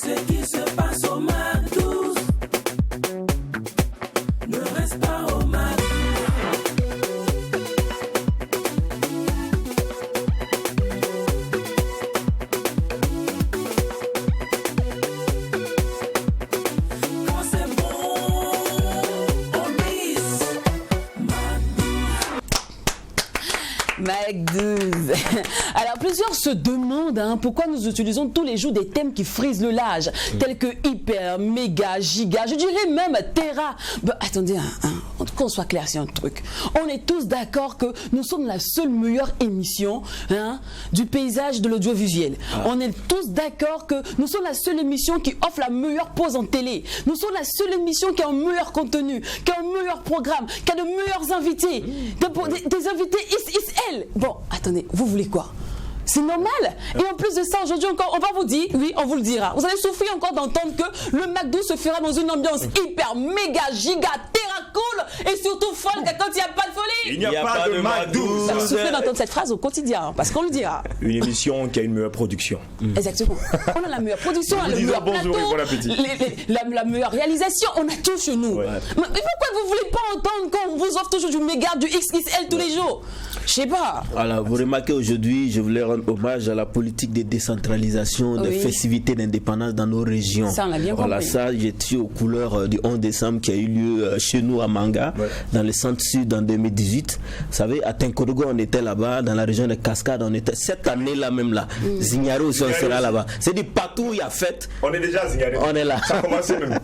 Ce qui se passe au Mac 12 ne reste pas au Mac 12. Quand c'est bon, on glisse. Mac 12. Alors plusieurs se demandent pourquoi nous utilisons tous les jours des thèmes qui frisent le large, tels que hyper, méga, giga, je dirais même terra. Ben, attendez, qu'on soit clair sur un truc. On est tous d'accord que nous sommes la seule meilleure émission du paysage de l'audiovisuel. On est tous d'accord que nous sommes la seule émission qui offre la meilleure pause en télé. Nous sommes la seule émission qui a un meilleur contenu, qui a un meilleur programme, qui a de meilleurs invités, des invités ISL. Bon, attendez, vous voulez quoi? C'est normal. Et en plus de ça, aujourd'hui encore, on va vous dire, oui, on vous le dira. Vous allez souffrir encore d'entendre que le Mac 12 se fera dans une ambiance hyper, méga, giga, terra cool et surtout folle quand il n'y a pas de folie. Il n'y a pas de Mac 12. Vous allez souffrir d'entendre cette phrase au quotidien, parce qu'on le dira. Une émission qui a une meilleure production. Exactement. On a la meilleure production, le meilleur plateau, la meilleure réalisation, on a tout chez nous. Ouais. Mais pourquoi vous ne voulez pas entendre qu'on vous offre toujours du méga, du XXL tous les jours? Je sais pas. Voilà, vous remarquez aujourd'hui, je voulais rendre hommage à la politique de décentralisation, des festivités d'indépendance dans nos régions. Ça, on a bien compris. Ça, j'étais aux couleurs du 11 décembre qui a eu lieu chez nous à Manga, dans le centre-sud en 2018. Vous savez, à Tinkodogo, on était là-bas, dans la région de Cascade, on était cette année-là même là. Zignaro aussi, on sera là-bas. C'est-à-dire partout où il y a fête. On est déjà à Zignaro. On est là. Ça a commencé même.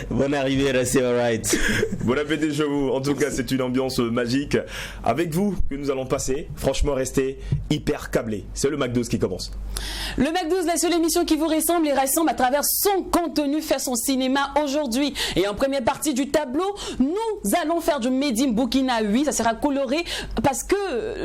Bonne arrivée, restez alright. Bon appétit chez vous. En tout cas, c'est une ambiance magique. Avec vous, que nous allons passer, franchement, restez hyper câblés. C'est le Mac 12 qui commence. Le Mac 12, la seule émission qui vous ressemble et rassemble à travers son contenu, fait son cinéma aujourd'hui. Et en première partie du tableau, nous allons faire du Made in Burkina 8. Ça sera coloré parce que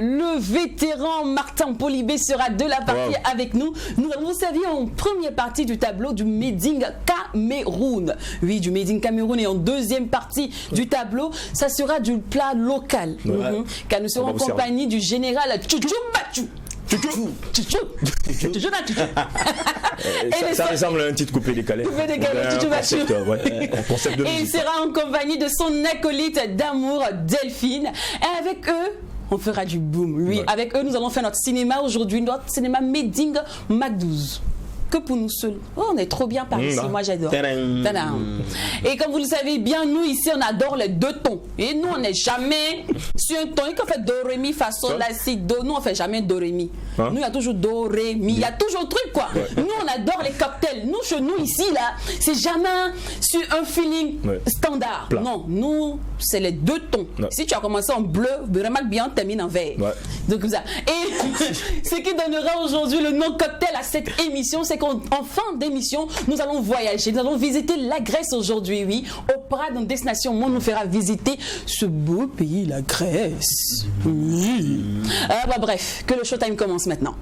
le vétéran Martin Polibé sera de la partie avec nous. Nous allons vous servir en première partie du tableau du Made in Cameroun. Oui, du Made in Cameroun. Et en deuxième partie du tableau, ça sera du plat local. Car nous serons en compagnie du général Tchouchoumbachou. Ça ressemble à un titre coupé décalé. Et il sera en compagnie de son acolyte d'amour Delphine. Et avec eux, on fera du boom. Oui, avec eux, nous allons faire notre cinéma aujourd'hui, notre cinéma Made in Mac 12. Que pour nous seuls. Oh, on est trop bien par ici, moi j'adore. Et comme vous le savez bien, nous ici on adore les deux tons. Et nous on n'est jamais sur un ton. Et qu'on fait do, ré, mi, fa, sol, la, si, do. Nous on fait jamais do, ré, mi. Nous il y a toujours do, ré, mi. Il y a toujours un truc quoi. Nous on adore les cocktails. Nous chez nous ici là, c'est jamais sur un feeling standard. Non, nous c'est les deux tons. Si tu as commencé en bleu, remarque bien, on termine en vert. Donc comme ça. Et ce qui donnera aujourd'hui le nom cocktail à cette émission, c'est qu'en fin d'émission, nous allons voyager, nous allons visiter la Grèce aujourd'hui, oui. Oprah, dans Destination Monde, nous fera visiter ce beau pays, la Grèce. Bref, que le showtime commence maintenant.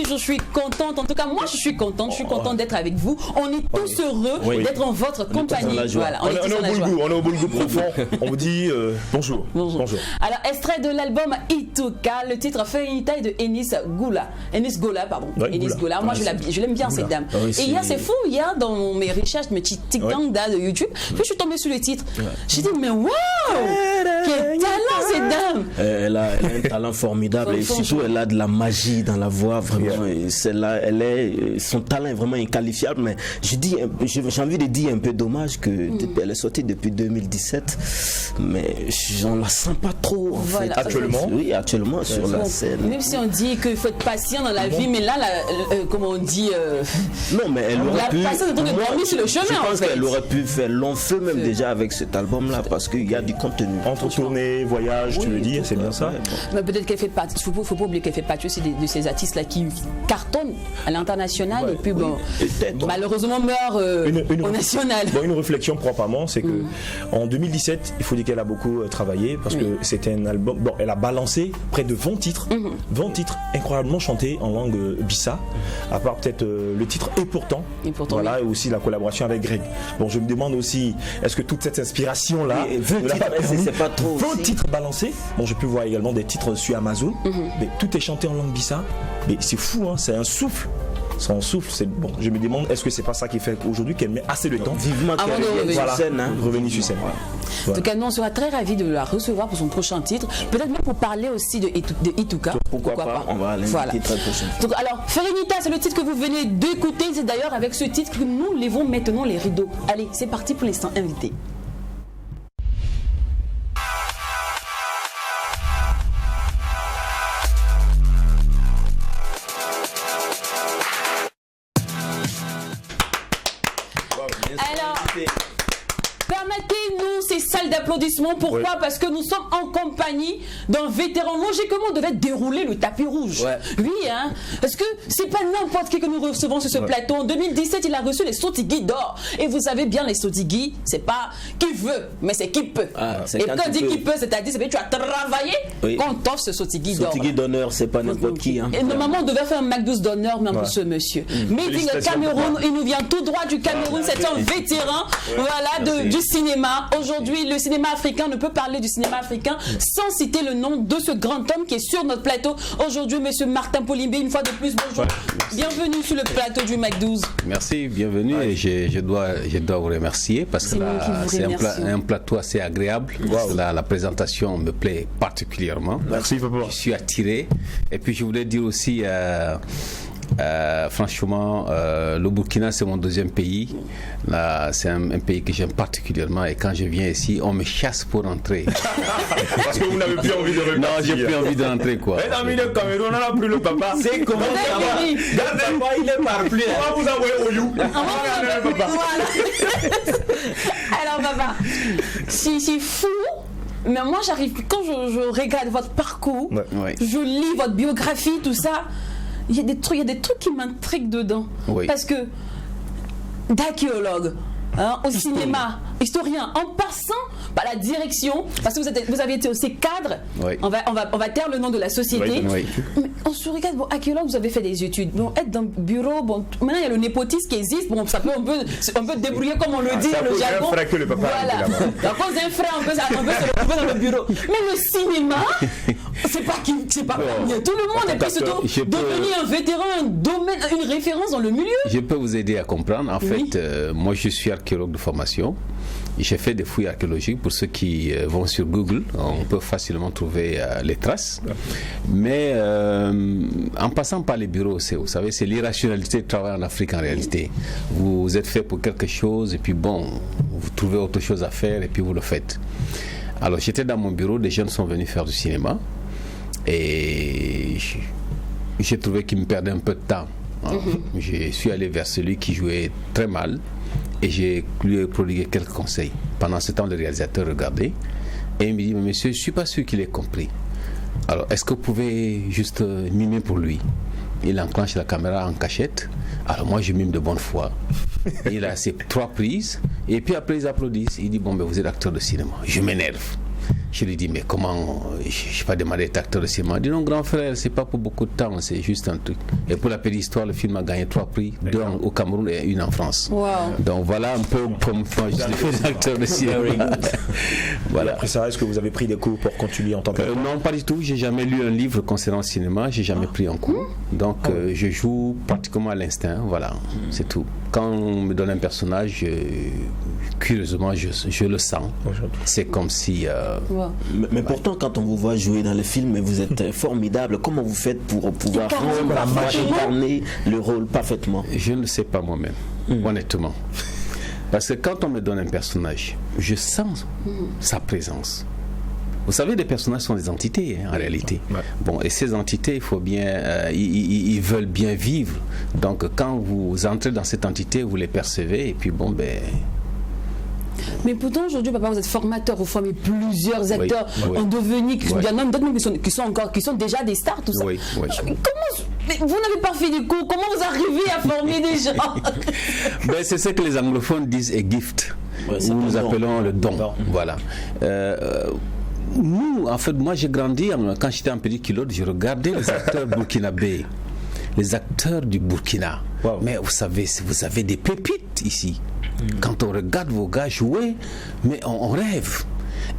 Je suis contente, en tout cas moi je suis contente d'être avec vous. On est tous heureux d'être en votre compagnie. Voilà, on est au bon goût profond. On vous dit bonjour. Alors, extrait de l'album Ituka, le titre Ferenita de Enis Gola. Moi je l'aime bien cette dame. Et hier c'est fou, hier dans mes recherches, mes petits TikTok de YouTube, puis je suis tombée sur le titre. J'ai dit mais waouh, quel talent cette dame. Elle a un talent formidable et surtout elle a de la magie dans la voix vraiment. Et celle-là, son talent est vraiment inqualifiable, mais j'ai envie de dire un peu dommage qu'elle est sortie depuis 2017, mais on la sent pas trop en fait. Actuellement. Oui, actuellement sur la scène. Même si on dit qu'il faut être patient dans la vie, mais là, comment on dit non, mais elle aurait pu. Sur le chemin, je pense qu'elle aurait pu faire long feu même déjà avec cet album-là, parce qu'il y a du contenu. Entre tournée, voyage, tu veux dire, c'est bien ça. Mais peut-être qu'elle fait partie. Faut pas oublier qu'elle fait partie aussi de ces artistes-là qui cartonnent à l'international et puis malheureusement meurt au national. Une réflexion propre, c'est que en 2017, il faut dire qu'elle a beaucoup travaillé parce que c'était un album. Bon, elle a balancé près de 20 titres, 20 titres incroyablement chantés en langue bissa, à part peut-être le titre Et pourtant voilà, et aussi la collaboration avec Greg. Bon, je me demande aussi, est-ce que toute cette inspiration là, c'est pas trop 20 titres balancés. Bon, j'ai pu voir également des titres sur Amazon, mais tout est chanté en langue bissa. Mais c'est fou, hein, c'est un souffle. Son souffle, c'est bon. Je me demande, est-ce que c'est pas ça qui fait aujourd'hui qu'elle met assez de temps vivement avant de revenir sur scène, revenir sur scène. En tout cas, nous on sera très ravis de la recevoir pour son prochain titre. Peut-être même pour parler aussi de Ituka. Pourquoi pas. On va l'inviter très prochainement. Donc, alors, Ferenita, c'est le titre que vous venez d'écouter. C'est d'ailleurs avec ce titre que nous levons maintenant les rideaux. Allez, c'est parti pour l'instant invité. Permettez-nous ces salles d'applaudissements. Pourquoi? Parce que nous sommes en compagnie d'un vétéran. Logiquement, on devait dérouler le tapis rouge. Oui, hein. Parce que c'est pas n'importe qui que nous recevons sur ce plateau. En 2017, il a reçu les Sotigui d'or. Et vous savez bien, les Sotigui, c'est pas qui veut, mais c'est qui peut. Et quand on dit qui peut, c'est-à-dire que tu as travaillé qu'on t'offre ce Sotigui d'or. Sotigui d'honneur, c'est pas n'importe qui. Hein. Et normalement, on devait faire un McDouce d'honneur même pour ce monsieur. Mais le Cameroun, il nous vient tout droit du Cameroun. C'est un vétéran du cinéma. Aujourd'hui, le cinéma africain ne peut parler du cinéma africain sans citer le nom de ce grand homme qui est sur notre plateau. Aujourd'hui, monsieur Martin Polimbe, une fois de plus, bonjour. Bienvenue sur le plateau du McDouce. Merci, bienvenue. Et je dois vous remercier parce que c'est un plateau assez agréable. La présentation me plaît particulièrement. Merci, papa. Je suis attiré. Et puis, je voulais dire aussi... franchement, le Burkina, c'est mon deuxième pays. C'est un pays que j'aime particulièrement. Et quand je viens ici, on me chasse pour entrer. Parce que vous n'avez plus envie de repartir. Non, j'ai plus envie de rentrer, quoi. Mais dans le Cameroun, on n'a plus le papa. C'est comment ça va? Le papa, il est parapluie. On va vous envoyer au You. Alors, papa, c'est fou Mais moi, j'arrive, quand je regarde votre parcours, Ouais. je lis votre biographie, tout ça, il y a des trucs qui m'intriguent dedans. Oui. Parce que d'archéologue, au cinéma, historien, en passant par la direction, parce que vous avez été aussi cadre, Oui. on va taire le nom de la société. Oui. Mais on se regarde, bon, archéologue, vous avez fait des études, bon, être dans le bureau, bon, maintenant il y a le népotisme qui existe, bon, ça peut on peut débrouiller comme on le dit, ça le pose un jargon. frère que le papa a Voilà. été là-bas. À cause d'un frère, on peut se retrouver dans le bureau. Mais le cinéma, c'est pas tout le monde est plus devenir un vétéran, un domaine, une référence dans le milieu. Je peux vous aider à comprendre. En fait, moi, je suis archéologue de formation. J'ai fait des fouilles archéologiques. Pour ceux qui vont sur Google, on peut facilement trouver les traces. Mais en passant par les bureaux, vous savez, c'est l'irrationalité de travail en Afrique en réalité. Vous êtes fait pour quelque chose et puis bon, vous trouvez autre chose à faire et puis vous le faites. Alors j'étais dans mon bureau, des jeunes sont venus faire du cinéma et j'ai trouvé qu'ils me perdaient un peu de temps. Je suis allé vers celui qui jouait très mal et j'ai lui ai prodigué quelques conseils. Pendant ce temps, le réalisateur regardait et il me dit, mais monsieur, je ne suis pas sûr qu'il ait compris. Alors, est-ce que vous pouvez juste mimer pour lui? Il enclenche la caméra en cachette. Alors moi, je mime de bonne foi. Il a ses 3 prises et puis après, ils applaudissent. Il dit, bon, ben, vous êtes acteur de cinéma. Je m'énerve. Je lui dis, mais comment, je n'ai pas demandé d'être acteur de cinéma. Il dit, non, grand frère, c'est pas pour beaucoup de temps, c'est juste un truc. Et pour la petite histoire, le film a gagné 3 prix, 2 au Cameroun et 1 en France. Wow. Donc voilà un peu comme je suis acteur de cinéma. Voilà. Après ça, est-ce que vous avez pris des cours pour continuer en tant que... Non, pas du tout. J'ai jamais lu un livre concernant le cinéma. J'ai jamais pris un cours. Donc, je joue pratiquement à l'instinct. Voilà, c'est tout. Quand on me donne un personnage, curieusement, je le sens. C'est comme si... Mais pourtant, quand on vous voit jouer dans le film, vous êtes formidable. Comment vous faites pour pouvoir incarner le rôle parfaitement? Je ne sais pas moi-même, honnêtement. Parce que quand on me donne un personnage, je sens sa présence. Vous savez, les personnages sont des entités, en réalité. Ouais. Bon, et ces entités, il faut bien, ils veulent bien vivre. Donc, quand vous entrez dans cette entité, vous les percevez, et puis bon, ben... Mais pourtant, aujourd'hui, papa, vous êtes formateur, vous formez plusieurs acteurs en devenir, Oui. d'autres même qui sont déjà des stars, tout ça. Oui. Mais vous n'avez pas fait des cours, comment vous arrivez à former des gens? Ben, c'est ce que les anglophones disent a gift, Ouais, c'est ou un nous don. appelons le don. Voilà. Nous, en fait, moi j'ai grandi, quand j'étais en petit culotte, je regardais les acteurs burkinabés, les acteurs du Burkina. Wow. Mais vous savez, vous avez des pépites ici. Quand on regarde vos gars jouer, mais on rêve.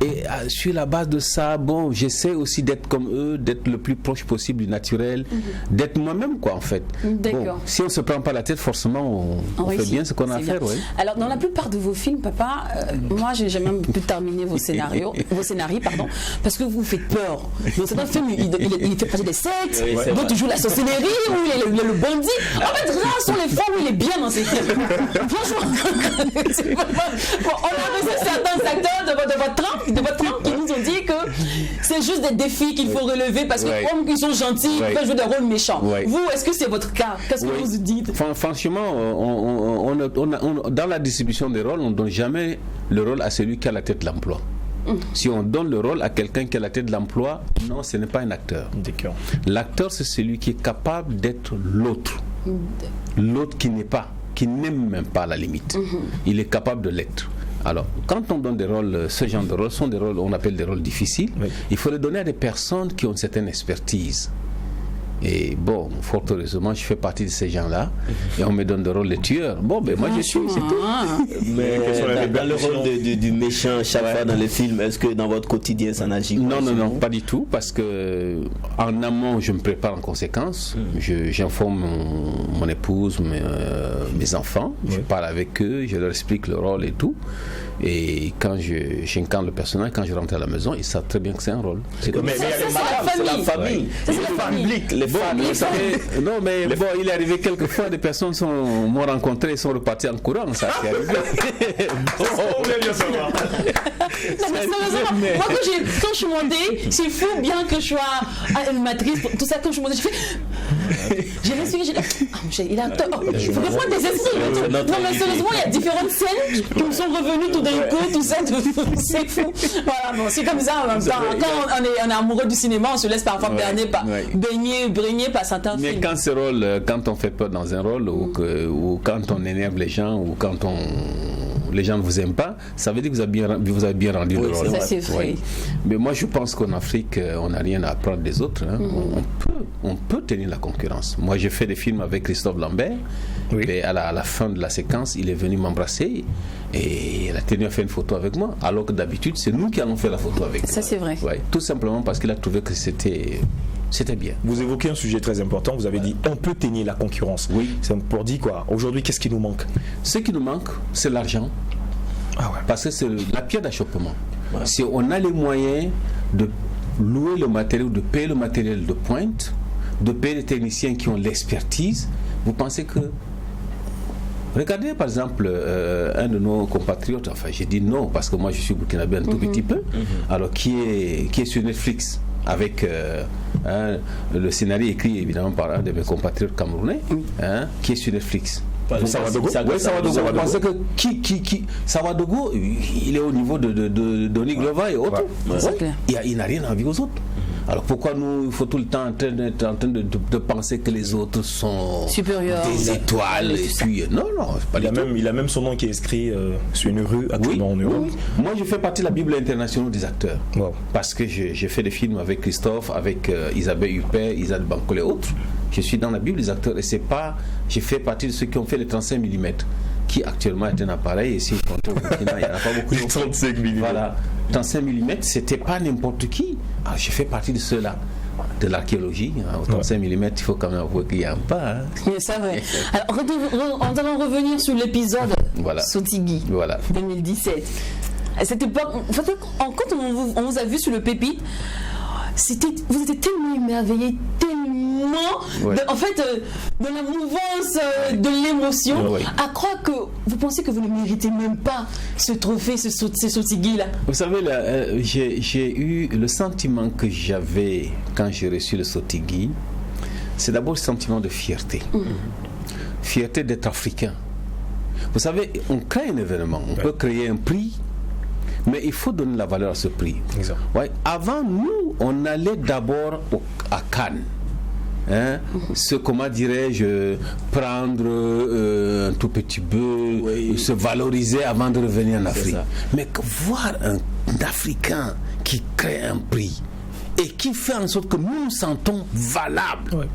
Et sur la base de ça, bon, j'essaie aussi d'être comme eux, d'être le plus proche possible du naturel, d'être moi-même, quoi, en fait. D'accord. Bon, si on ne se prend pas la tête, forcément, on fait réussit. bien ce qu'on a à C'est faire. bien. Ouais. Alors, dans la plupart de vos films, papa, moi, j'ai même pu terminer vos scénarios, pardon, parce que vous faites peur. Dans certains films, il fait passer des sectes, Oui, c'est d'autres vrai. il joue la sorcellerie, ou il est le bandit. En fait, rares sont les fois où il est bien dans ces films. Franchement, c'est pas mal. Bon, on a reçu certains acteurs de votre trempe qui nous ont dit que c'est juste des défis qu'il faut relever parce que Ouais. comme ils sont gentils, ils Ouais. peuvent jouer des rôles méchants. Ouais. Vous, est-ce que c'est votre cas? Qu'est-ce que Oui. vous dites? Franchement, dans la distribution des rôles, on ne donne jamais le rôle à celui qui a la tête de l'emploi. Si on donne le rôle à quelqu'un qui a la tête de l'emploi, non, ce n'est pas un acteur. D'accord. L'acteur, c'est celui qui est capable d'être l'autre. L'autre qui n'aime même pas à la limite. Il est capable de l'être. Alors, quand on donne des rôles, ce genre de rôles sont des rôles, on appelle des rôles difficiles. Oui. Il faut les donner à des personnes qui ont une certaine expertise. Et bon, fort heureusement, je fais partie de ces gens-là. Et on me donne le rôle de tueur. Bon, ben moi je suis, c'est tout. Mais quelles sont les dans le rôle du méchant, chaque fois dans les films, est-ce que dans votre quotidien ça n'agit pas? Non, pas du tout, parce que en amont, je me prépare en conséquence. J'informe mon épouse, mes enfants, je parle avec eux, je leur explique le rôle et tout. Et quand j'incarne le personnage, quand je rentre à la maison, ils savent très bien que c'est un rôle. C'est comme Mais Ça, il y a les c'est la marabouts, famille. famille. Ça, c'est la famille. Public, les femmes. vous savez, non, mais bon, il est arrivé quelquefois, des personnes m'ont rencontré et sont reparties en courant, ça c'est arrivé. On voulait bien savoir. Non, mais sérieusement, moi quand je suis montée, c'est fou bien que je sois animatrice, tout ça, quand je suis montée, j'ai respiré, il a tort. Il faut prendre des esprits. Non, mais sérieusement, il y a différentes scènes qui me sont revenues tout d'un coup, tout ça, c'est fou. Voilà, bon, c'est comme ça en même temps. Quand on est amoureux du cinéma, on se laisse parfois baigner par certains Mais films. quand ce rôle, quand on fait peur dans un rôle, ou quand on énerve les gens, ou quand les gens ne vous aiment pas, ça veut dire que vous avez bien rendu le rôle. Ça, c'est vrai. Oui. Mais moi, je pense qu'en Afrique, on n'a rien à apprendre des autres. Hein. On peut tenir la concurrence. Moi, j'ai fait des films avec Christophe Lambert. Oui. Et à la fin de la séquence, il est venu m'embrasser et il a tenu à faire une photo avec moi. Alors que d'habitude, c'est nous qui allons faire la photo avec lui. Ça, c'est vrai. Ouais, tout simplement parce qu'il a trouvé que c'était bien. Vous évoquez un sujet très important, vous avez dit on peut tenir la concurrence. Oui. C'est pour dire quoi? Aujourd'hui, qu'est-ce qui nous manque? Ce qui nous manque, c'est l'argent. Ah ouais. Parce que c'est la pierre d'achoppement. Si on a les moyens de louer le matériel, de payer le matériel de pointe, de payer les techniciens qui ont l'expertise, vous pensez que... Regardez par exemple un de nos compatriotes, enfin j'ai dit non parce que moi je suis burkinabé un tout petit peu, alors qui est sur Netflix avec le scénario écrit évidemment par un de mes compatriotes camerounais, qui est sur Netflix. Sawadogo. Oui, Sawadogo. Vous pensez que Sawadogo, il est au niveau de Donny Glover et autres. Ouais, c'est clair. Il n'a rien envie aux autres. Alors pourquoi nous, il faut tout le temps être en train de penser que les autres sont Supérieurs. des étoiles et puis non, c'est pas du tout. Il a même son nom qui est inscrit sur une rue actuellement en Europe. Moi, je fais partie de la Bible internationale des acteurs. Wow. Parce que j'ai fait des films avec Christophe, avec Isabelle Huppert, Isaac Bankole et autres. Je suis dans la Bible des acteurs et c'est pas... J'ai fait partie de ceux qui ont fait les 35 mm, qui actuellement est un appareil. Et si je compte au Burkina, il n'y en a pas beaucoup. Les 35 mm. Voilà. 35 mm, c'était pas n'importe qui. Alors, j'ai fait partie de ceux-là. De l'archéologie, au 35 mm, il faut quand même avouer qu'il y a un pas. Hein. C'est vrai. Alors, nous allons revenir sur l'épisode Sotigui 2017. À cette époque, en fait, quand on vous a vu sur le Pépite, vous étiez tellement émerveillés, tellement de la mouvance, de l'émotion, à croire que vous pensez que vous ne méritez même pas ce trophée, ces Sotigui là. Vous savez, j'ai eu le sentiment que j'avais quand j'ai reçu le Sotigui, c'est d'abord le sentiment de fierté. Fierté d'être africain. Vous savez, on crée un événement, on peut créer un prix, mais il faut donner la valeur à ce prix. Ouais. Avant, nous, on allait d'abord à Cannes. Comment dirais-je, prendre un tout petit peu, se valoriser avant de revenir en Afrique. Mais voir un Africain qui crée un prix et qui fait en sorte que nous nous sentons valables.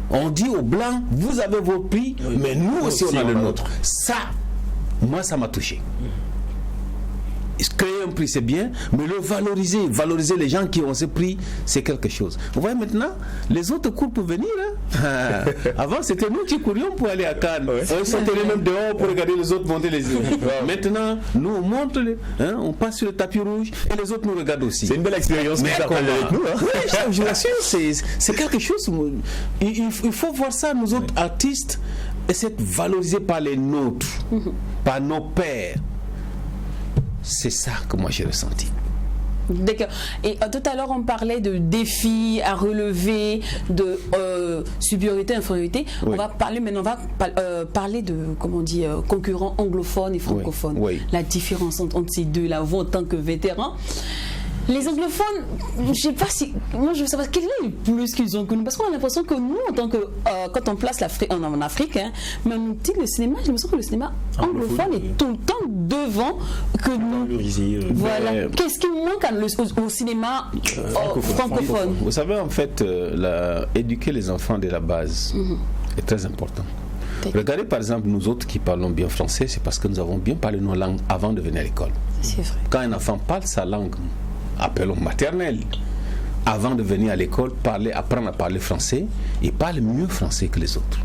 On dit aux Blancs, vous avez vos prix, mais nous aussi on a le nôtre. Ça, moi ça m'a touché. Créer un prix c'est bien, mais le valoriser les gens qui ont ce prix, c'est quelque chose. Vous voyez maintenant, les autres courent pour venir. Hein? Avant c'était nous qui courions pour aller à Cannes. On sautait même dehors pour regarder les autres monter les yeux. Maintenant, nous on monte, on passe sur le tapis rouge et les autres nous regardent aussi. C'est une belle expérience que vous partagez avec nous. Hein? Oui, je vous assure, c'est quelque chose. Il faut voir ça, nous autres artistes, essayer de valoriser par les nôtres, par nos pères. C'est ça que moi j'ai ressenti. D'accord. Et tout à l'heure, on parlait de défis à relever, de supériorité, infériorité. On va parler maintenant, parler de, comment on dit, concurrents anglophones et francophones. La différence entre ces deux-là, vous en tant que vétéran. Les anglophones, je ne sais pas si... Moi, je veux savoir quel est le plus qu'ils ont connu. Parce qu'on a l'impression que nous, en tant que... quand on place l'Afrique en Afrique, mais on dit le cinéma, j'ai l'impression que le cinéma anglophone est tout le temps devant que nous. Voilà. Qu'est-ce qui manque au cinéma francophone? Vous savez, en fait, éduquer les enfants dès la base est très important. Regardez par exemple nous autres qui parlons bien français, c'est parce que nous avons bien parlé nos langues avant de venir à l'école. C'est vrai. Quand un enfant parle sa langue, appelons maternelle, avant de venir à l'école, apprendre à parler français, il parle mieux français que les autres.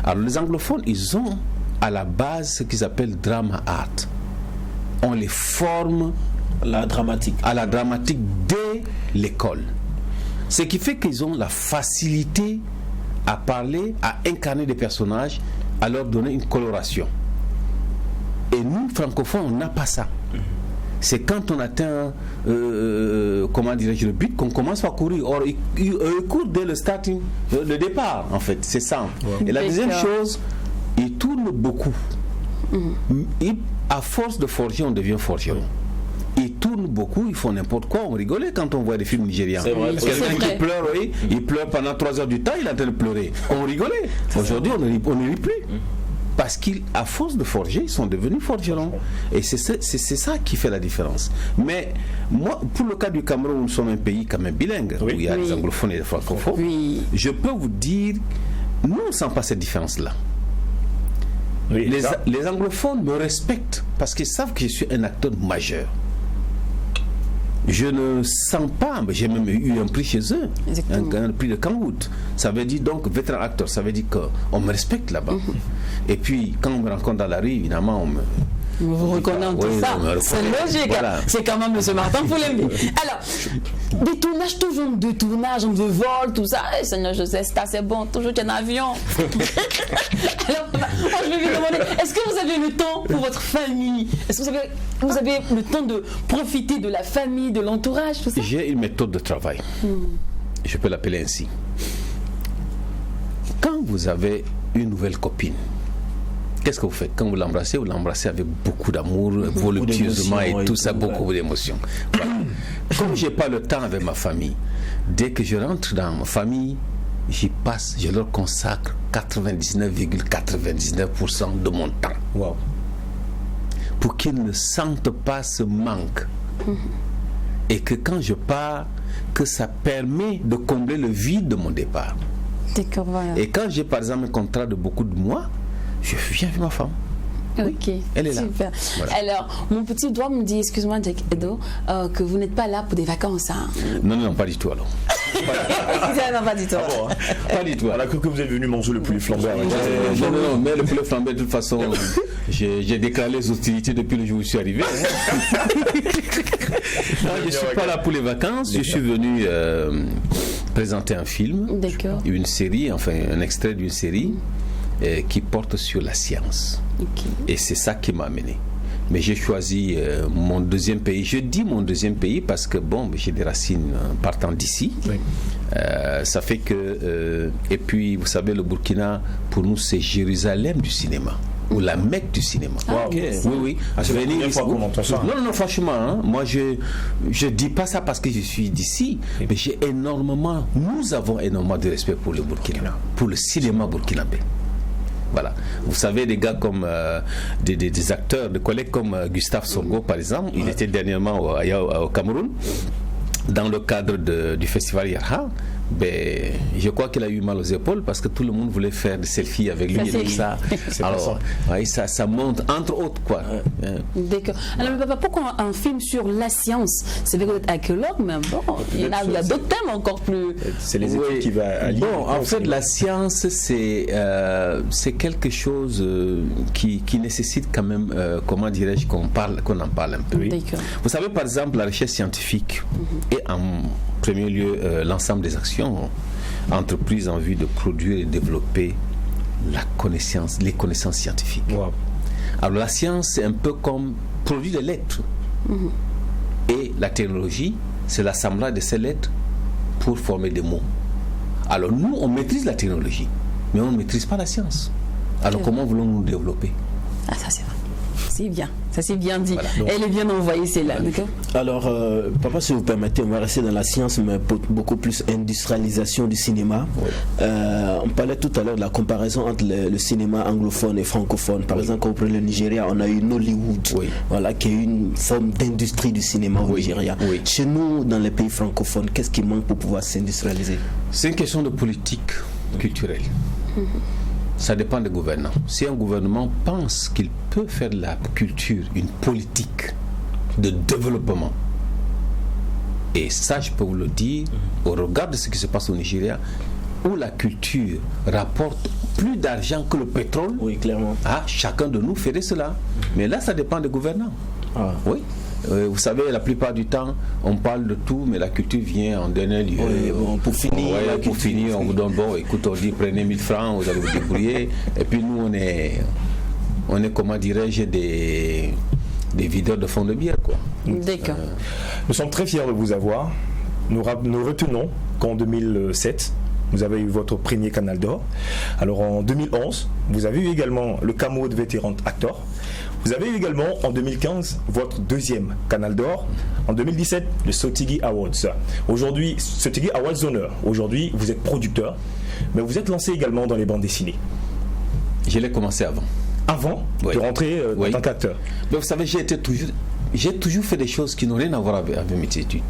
Alors les anglophones, ils ont à la base ce qu'ils appellent drama art. On les forme à la dramatique dès l'école. Ce qui fait qu'ils ont la facilité à parler, à incarner des personnages, à leur donner une coloration. Et nous, francophones, on n'a pas ça. C'est quand on atteint, comment dirais-je, le but, qu'on commence à courir. Or, ils courent dès le starting, le départ, en fait, c'est ça. Et la deuxième chose, ils tournent beaucoup. Et à force de forger, on devient forgeron. Ils tournent beaucoup, ils font n'importe quoi. On rigolait quand on voit des films nigériens. C'est vrai, parce que Quelqu'un c'est qui vrai. pleure, oui, il pleure pendant 3 heures du temps, il est en train de pleurer. On rigolait. Aujourd'hui, on ne rit plus. Parce qu'à force de forger, ils sont devenus forgerons. Et c'est ça qui fait la différence. Mais moi, pour le cas du Cameroun, nous sommes un pays quand même bilingue, où il y a des anglophones et des francophones. Oui. Je peux vous dire, nous, on ne sent pas cette différence-là. Oui, ça. Les anglophones me respectent parce qu'ils savent que je suis un acteur majeur. Je ne sens pas, mais j'ai même eu un prix chez eux, un prix de Kangout. Ça veut dire donc vétéran acteur, ça veut dire qu'on me respecte là-bas. Et puis quand on me rencontre dans la rue, évidemment, on me... Vous reconnaissez tout Oui, ça, on me c'est reconnaît. logique. Voilà. C'est quand même M. Martin Foulembi. Alors, des tournages, toujours des tournages, de vol, tout ça. Eh, Seigneur Joseph, c'est bon, toujours un avion. Alors, moi, je vais vous demander, est-ce que vous avez le temps pour votre famille? Est-ce que vous avez le temps de profiter de la famille, de l'entourage, tout ça? J'ai une méthode de travail. Je peux l'appeler ainsi. Quand vous avez une nouvelle copine, qu'est-ce que vous faites? Quand vous l'embrassez avec beaucoup d'amour, voluptueusement et d'émotions tout et ça, tout, beaucoup d'émotions. Voilà. Comme je n'ai pas le temps avec ma famille, dès que je rentre dans ma famille, j'y passe, je leur consacre 99,99% de mon temps. Wow. Pour qu'ils ne sentent pas ce manque. Et que quand je pars, que ça permet de combler le vide de mon départ. D'accord, voilà. Et quand j'ai par exemple un contrat de beaucoup de mois, je viens avec ma femme. Ok, elle est là. super. Voilà. Alors, mon petit doigt me dit, excuse-moi, Jack Edo, que vous n'êtes pas là pour des vacances. Hein. Non, pas du tout alors. Non, pas du tout. Bon, hein. Pas du tout. On a cru que vous êtes venu manger le poulet flambé. Non, mais le poulet flambé, de toute façon, j'ai déclaré les hostilités depuis le jour où je suis arrivé. Non, je ne suis pas là pour les vacances, je suis venu présenter un film, D'accord. une série, enfin un extrait d'une série qui porte sur la science. Ok. Et c'est ça qui m'a amené. Mais j'ai choisi mon deuxième pays. Je dis mon deuxième pays parce que bon, j'ai des racines partant d'ici. Oui. Ça fait que et puis vous savez, le Burkina pour nous c'est Jérusalem du cinéma ou la Mecque du cinéma. Wow. Oui. C'est la première fois qu'on entend ça. Non, franchement, hein, moi je dis pas ça parce que je suis d'ici, mais nous avons énormément de respect pour le Burkina, pour le cinéma burkinabé. Voilà. Vous savez, des gars comme des acteurs, des collègues comme Gustave Songo, par exemple, il était dernièrement au Cameroun, dans le cadre du festival Yarha. Ben, je crois qu'il a eu mal aux épaules parce que tout le monde voulait faire des selfies avec lui et tout ça. Alors, ouais, ça monte, entre autres, quoi. D'accord. Alors, papa, pourquoi un film sur la science? C'est vrai que vous êtes archéologue, mais bon, il y a d'autres thèmes encore plus. C'est les études qui va allier. Bon, en fait, la science, c'est quelque chose qui nécessite quand même, comment dirais-je, qu'on en parle un peu. Oui. D'accord. Vous savez, par exemple, la recherche scientifique et en premier lieu l'ensemble des actions entreprises en vue de produire et développer les connaissances scientifiques. Wow. Alors la science, c'est un peu comme produire des lettres. Et la technologie, c'est l'assemblage de ces lettres pour former des mots. Alors nous, on maîtrise la technologie, mais on ne maîtrise pas la science. Alors comment voulons-nous nous développer? Ah, ça c'est vrai. C'est bien. Ça c'est bien dit. Voilà. Elle est bien envoyée, celle-là. D'accord. Alors, papa, si vous permettez, on va rester dans la science, mais beaucoup plus industrialisation du cinéma. On parlait tout à l'heure de la comparaison entre le cinéma anglophone et francophone. Par exemple, quand vous prenez le Nigeria, on a eu Nollywood, voilà, qui est une forme d'industrie du cinéma au Nigeria. Oui. Chez nous, dans les pays francophones, qu'est-ce qui manque pour pouvoir s'industrialiser? C'est une question de politique culturelle. Ça dépend des gouvernants. Si un gouvernement pense qu'il peut faire de la culture une politique de développement, et ça je peux vous le dire, au regard de ce qui se passe au Nigeria, où la culture rapporte plus d'argent que le pétrole, Oui, clairement. chacun de nous ferait cela. Mais là, ça dépend des gouvernants. Ah. Oui. Vous savez, la plupart du temps, on parle de tout, mais la culture vient en dernier lieu. Oui, bon, pour finir, la Pour culture, finir, on vous donne, bon, écoute, on dit, prenez 1000 francs, vous allez vous débrouiller. Et puis nous, on est comment dirais-je, des videurs de fonds de bière, quoi. D'accord. Nous sommes très fiers de vous avoir. Nous retenons qu'en 2007, vous avez eu votre premier Canal d'Or. Alors en 2011, vous avez eu également le Camo de Veteran Actor. Vous avez eu également en 2015 votre deuxième Canal d'Or. En 2017, le Sotigi Awards. Aujourd'hui, Sotigi Awards Honor. Aujourd'hui, vous êtes producteur, mais vous êtes lancé également dans les bandes dessinées. Je l'ai commencé avant. Avant Oui. de rentrer Oui. en tant qu'acteur. Mais vous savez, j'ai toujours fait des choses qui n'ont rien à voir avec mes études.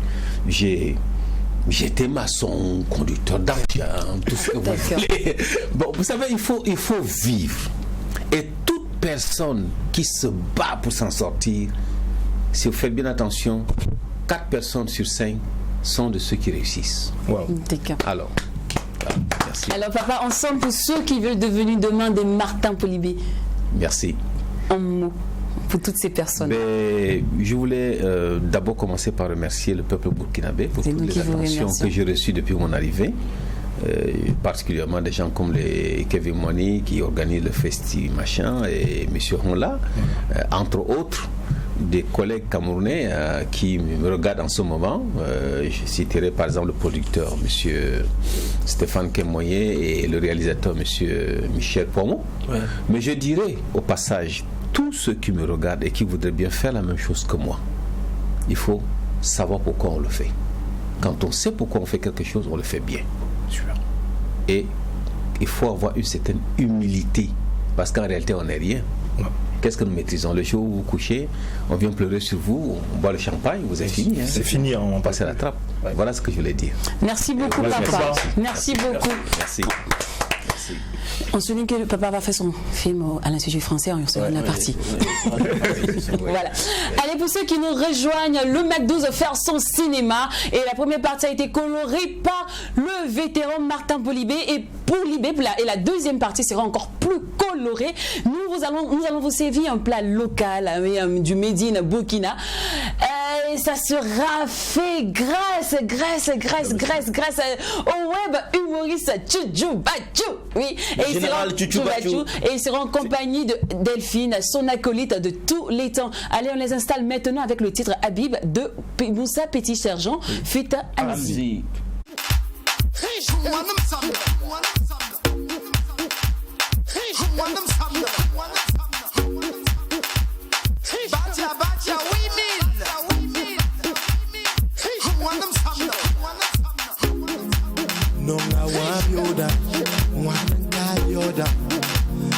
J'étais maçon, conducteur d'engin, tout ce que vous voulez. Bon, vous savez, il faut vivre. Et toute personne qui se bat pour s'en sortir, si vous faites bien attention, 4 personnes sur 5 sont de ceux qui réussissent. Wow. D'accord. Alors, merci. Alors papa, ensemble pour ceux qui veulent devenir demain des Martin Polybé, Merci. un mot pour toutes ces personnes. Mais je voulais d'abord commencer par remercier le peuple burkinabé pour C'est toutes nous les qui vous attentions remercions. que j'ai reçues depuis mon arrivée. Particulièrement des gens comme les Kevin Moini qui organisent le festi machin et M. Honla, entre autres des collègues camerounais qui me regardent en ce moment. Je citerai par exemple le producteur M. Stéphane Kemoye et le réalisateur M. Michel Pomo. Ouais. Mais je dirais au passage, tous ceux qui me regardent et qui voudraient bien faire la même chose que moi, il faut savoir pourquoi on le fait. Quand on sait pourquoi on fait quelque chose, on le fait bien. Et il faut avoir une certaine humilité, parce qu'en réalité, on n'est rien. Qu'est-ce que nous maîtrisons? Le jour où vous vous couchez, on vient pleurer sur vous, on boit le champagne, vous êtes fini. Hein. C'est fini, on passe à la trappe. Voilà ce que je voulais dire. Merci beaucoup Merci. papa. Merci beaucoup. Merci. Merci. On se dit que le papa va faire son film à l'Institut français, on sera la partie. Voilà. Allez, pour ceux qui nous rejoignent, le Mac12 faire son cinéma. Et la première partie a été colorée par le vétéran Martin Polybé. Et et la deuxième partie sera encore plus colorée. Nous allons vous servir un plat local du Made in Burkina. Et ça sera fait grâce au web humoriste Tchou Bachou. Oui. Et il sera en compagnie de Delphine, son acolyte de tous les temps. Allez, on les installe maintenant avec le titre Habib de Moussa Petit Sergent, Fita Amzi. Nonga wabyoda, wanga yoda.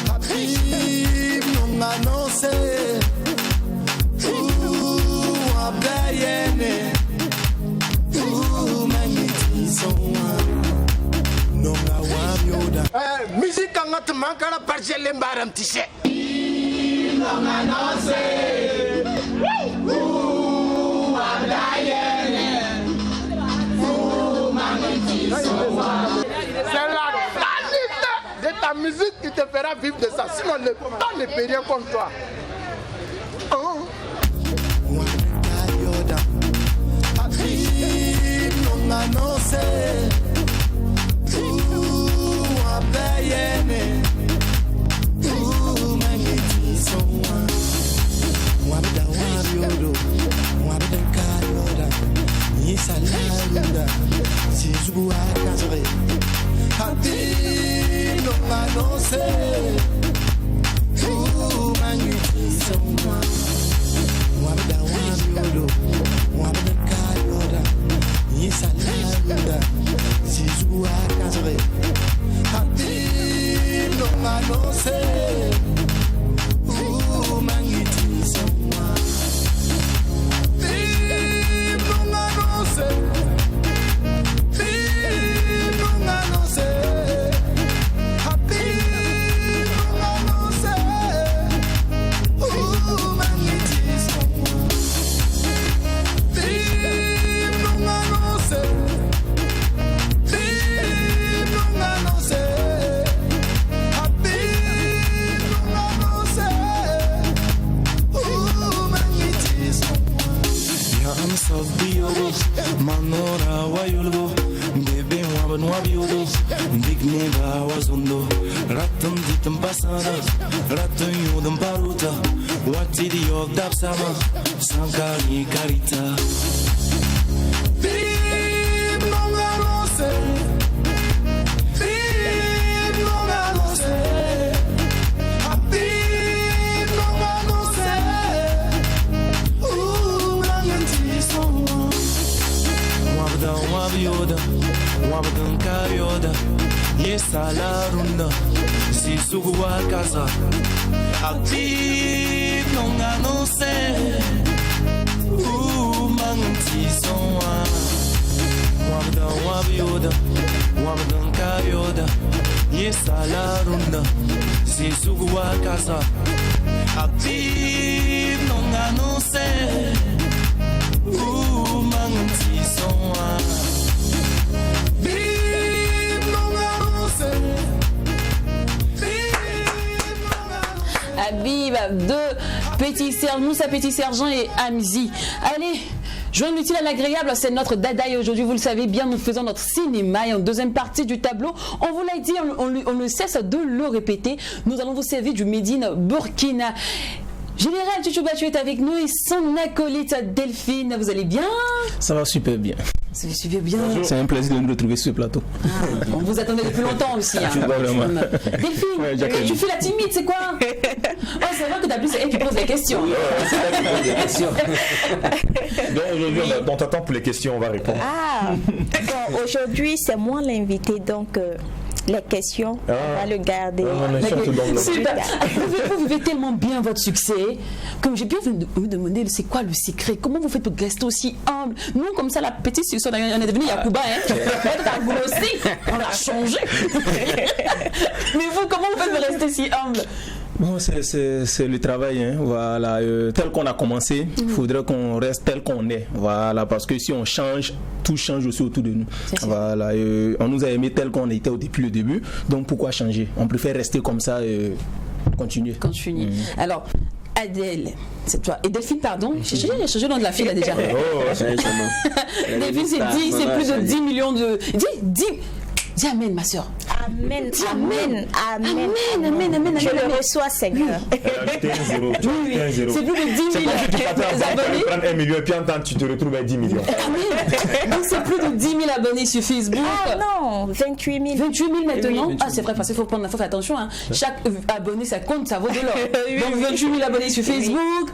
Habib nonga no se. Wablayene. Maniti songa. Nonga wabyoda. Musique en notre mankara parcelle lembaram tisse. Nonga no se. Wablayene. C'est la qualité de ta musique qui te fera vivre de ça. Sinon, le temps ne peut rien contre toi. Manora wayulgo bebe waban wabiodo digne ba wazundo ratum ditum pasada ratum yudum paruta wati di yok dap sama sankari karita bim nonga rose yoda, wabadan kayoda, yesalarunda, zisuguwa kaza, active nonga no se, manti sonwa, wabadan wabyoda, wabadan kayoda, yesalarunda, zisuguwa kaza, active nonga no se. Habib de Petit Sergent, Moussa Petit Sergent et Amzi. Allez, joindre l'utile à l'agréable, c'est notre dada et aujourd'hui, vous le savez bien, nous faisons notre cinéma et en deuxième partie du tableau, on vous l'a dit, on ne cesse de le répéter, nous allons vous servir du Made in Burkina. Général Tchouchouba, tu es avec nous et son acolyte Delphine, vous allez bien? Ça va super bien. Ça va super bien. C'est un plaisir de nous retrouver sur ce plateau. Ah, on vous attendait depuis longtemps aussi. Hein. Delphine, Ouais, tu fais la timide, c'est quoi? Oh, c'est vrai que d'habitude c'est elle qui pose les questions. C'est là qui pose des questions. Donc aujourd'hui, on t'attend pour les questions, on va répondre. Ah, bon, aujourd'hui c'est moi l'invité, donc les questions, on va le garder. Super. Vous vivez tellement bien votre succès que j'ai bien vous demander c'est quoi le secret? Comment vous faites pour rester aussi humble? Nous, comme ça, la petite succès, on est devenu Yacouba, hein? On aussi, on a changé. Mais vous, comment vous faites pour rester si humble? Bon, c'est le travail, hein. Voilà, tel qu'on a commencé, il faudrait qu'on reste tel qu'on est, voilà, parce que si on change, tout change aussi autour de nous, voilà, on nous a aimé tel qu'on était depuis le début, donc pourquoi changer? On préfère rester comme ça et continuer. Alors, Adèle, c'est toi. Et Delphine, pardon, j'ai changé le nom de la fille là déjà. Delphine, c'est plus de 10 millions de... Dis Amen, ma soeur. Amen. Je le reçois, Seigneur. C'est plus de 10 000 abonnés. Tu prends 1 million et puis en temps, tu te retrouves à 10 millions. Amen. Donc c'est plus de 10 000 abonnés sur Facebook. Ah non, 28 000. 28 000 maintenant. Ah, c'est vrai, parce qu'il faut faire attention. Hein. Chaque abonné, ça compte, ça vaut de l'or. Donc 28 000 abonnés sur Facebook.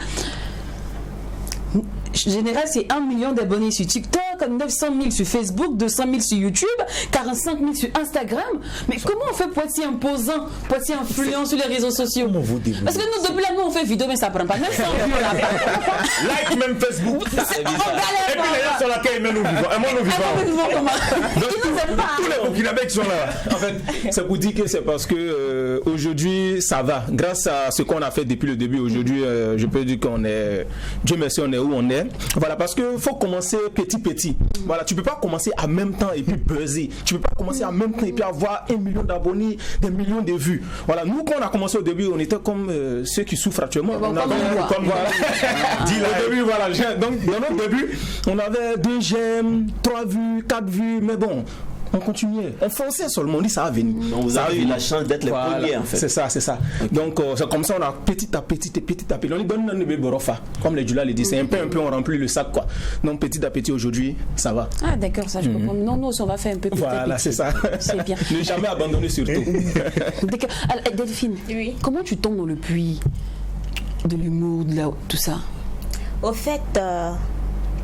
Général, c'est 1 million d'abonnés sur TikTok, 900 000 sur Facebook, 200 000 sur YouTube, 45 000 sur Instagram. Mais comment on fait pour être si imposant, pour être si influent sur les réseaux sociaux? Parce que nous, depuis là, nous, on fait vidéo, mais ça prend pas 900 000. Like même Facebook. Et puis les gens sur laquelle nous vivons. Et moi, nous vivons. Ils nous aiment pas. Tous les Burkinabés qui sont là. En fait, c'est pour dire que c'est parce que aujourd'hui, ça va. Grâce à ce qu'on a fait depuis le début, aujourd'hui, je peux dire qu'on est, Dieu merci, on est où on est. Voilà, parce que faut commencer petit. Voilà, tu peux pas commencer en même temps et puis buzzer. Tu peux pas commencer en même temps et puis avoir 1 million d'abonnés, des millions de vues. Voilà, nous quand on a commencé au début, on était comme ceux qui souffrent actuellement. On avait comme voilà. Au début, voilà. Donc dans notre début, on avait 2 j'aime, 3 vues, 4 vues, mais bon. On continuait, on fonçait seulement, on dit ça va venir. Donc vous avez eu la chance d'être les premiers en fait. C'est ça. Okay. Donc c'est comme ça on a petit à petit. On lui donne un bébé borofa, comme les Djula le dit, c'est un peu on remplit le sac quoi. Donc petit à petit aujourd'hui, ça va. Ah d'accord, ça je comprends. Non, on va faire un peu petit à petit. Voilà, c'est ça. C'est bien. Ne jamais abandonner surtout. Alors, Delphine, oui. Comment tu tombes dans le puits de l'humour, de tout ça? Au fait,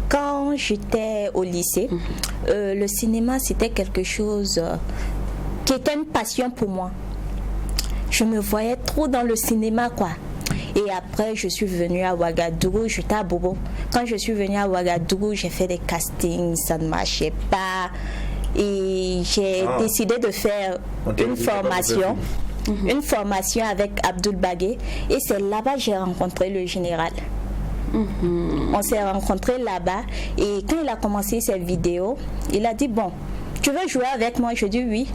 quand j'étais au lycée, le cinéma c'était quelque chose qui était une passion pour moi. Je me voyais trop dans le cinéma quoi. Et après je suis venue à Ouagadougou, j'étais à Bobo. Quand je suis venue à Ouagadougou, j'ai fait des castings, ça ne marchait pas. Et j'ai décidé de faire une formation avec Abdoul Bagué. Et c'est là-bas que j'ai rencontré le général. On s'est rencontrés là-bas et quand il a commencé ses vidéos, il a dit bon, tu veux jouer avec moi? Je dis oui.